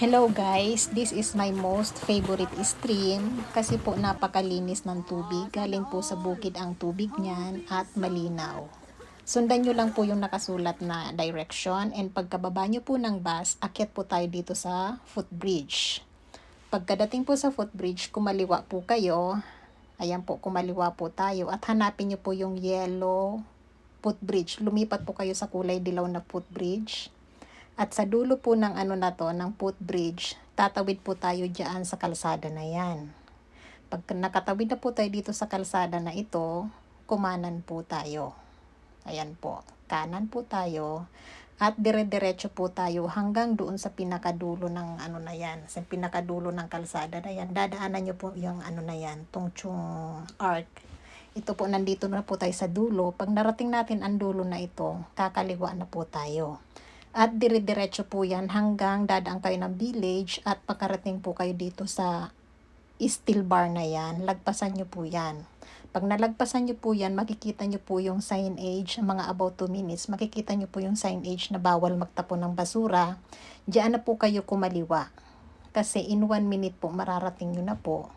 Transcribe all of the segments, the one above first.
Hello guys, this is my most favorite stream kasi po napakalinis ng tubig. Galing po sa bukid ang tubig niyan at malinaw. Sundan nyo lang po yung nakasulat na direction and pagkababa nyo po ng bus, akyat po tayo dito sa footbridge. Pagkadating po sa footbridge, kumaliwa po kayo. Ayan po, kumaliwa po tayo at hanapin nyo po yung yellow footbridge. Lumipat po kayo sa kulay dilaw na footbridge. At sa dulo po ng ng footbridge, tatawid po tayo diyan sa kalsada na yan. Pag nakatawid na po tayo dito sa kalsada na ito, kumanan po tayo. Ayan po, kanan po tayo. At dire-diretso po tayo hanggang doon sa pinakadulo ng na yan, sa pinakadulo ng kalsada na yan. Dadaanan nyo po yung na yan, Tungchung Arc. Ito po, nandito na po tayo sa dulo. Pag narating natin ang dulo na ito, kakaliwa na po tayo. At dire-diretso po yan hanggang dadaan kayo ng village at pagkarating po kayo dito sa steel bar na yan, lagpasan nyo po yan. Pag nalagpasan nyo po yan, makikita nyo po yung signage, mga about 2 minutes, makikita nyo po yung signage na bawal magtapon ng basura. Diyan na po kayo kumaliwa. Kasi in 1 minute po, mararating nyo na po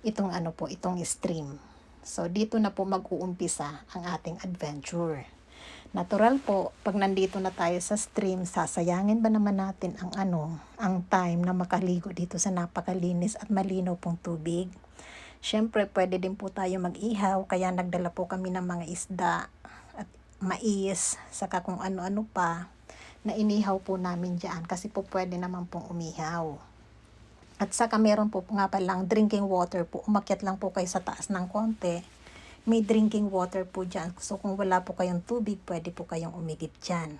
itong itong stream. So, dito na po mag-uumpisa ang ating adventure. Natural po, pag nandito na tayo sa stream, sasayangin ba naman natin ang time na makaligo dito sa napakalinis at malinaw pong tubig? Siyempre, pwede din po tayo mag-ihaw, kaya nagdala po kami ng mga isda at mais, saka kung ano-ano pa, na inihaw po namin dyan, kasi po pwede naman pong umihaw. At saka meron po nga palang drinking water po, umakyat lang po kayo sa taas ng konti. May drinking water po dyan. So, kung wala po kayong tubig, pwede po kayong umigip dyan.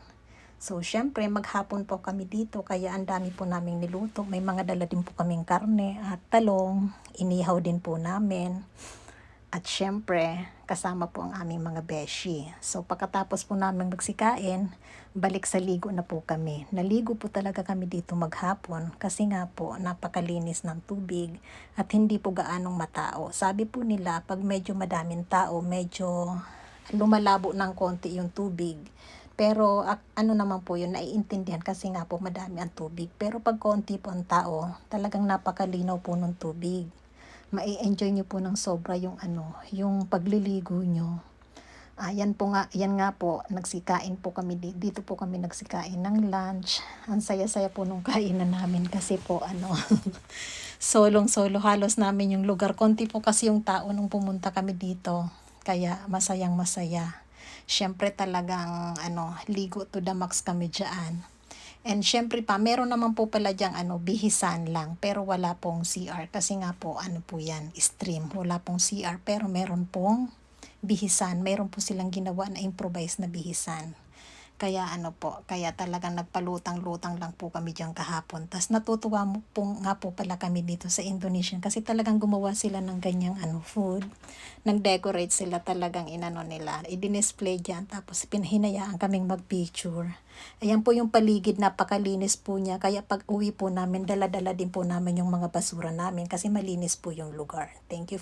So, syempre, maghapon po kami dito, kaya ang dami po naming niluto. May mga dala din po kaming karne at talong. Inihaw din po namin. At syempre, kasama po ang aming mga beshi. So, pagkatapos po namin magsikain, balik sa ligo na po kami. Naligo po talaga kami dito maghapon kasi nga po napakalinis ng tubig at hindi po gaanong matao. Sabi po nila, pag medyo madaming tao, medyo lumalabo ng konti yung tubig. Pero naman po yun, naiintindihan kasi nga po madami ang tubig. Pero pag konti po ang tao, talagang napakalinaw po ng tubig. Mai-enjoy nyo po ng sobra yung pagliligo nyo. Yan nga po, nagsikain po kami dito po kami nagsikain ng lunch. Ang saya-saya po nung kainan namin kasi po solong-solo halos namin yung lugar. Konti po kasi yung tao nung pumunta kami dito. Kaya masayang masaya. Syempre talagang ligo to the max kami diyan. And syempre pa, meron naman po pala dyang bihisan lang, pero wala pong CR. Kasi nga po, po yan, stream. Wala pong CR, pero meron pong bihisan. Meron po silang ginawa na improvise na bihisan. Kaya kaya talagang nagpalutang-lutang lang po kami diyan kahapon. Tas natutuwa nga po pala kami dito sa Indonesia kasi talagang gumawa sila ng ganyang food. Nag-decorate sila talagang nila. I-display diyan tapos hinayaan kaming mag-picture. Ayan po yung paligid, napakalinis po niya. Kaya pag uwi po namin, dala-dala din po namin yung mga basura namin kasi malinis po yung lugar. Thank you.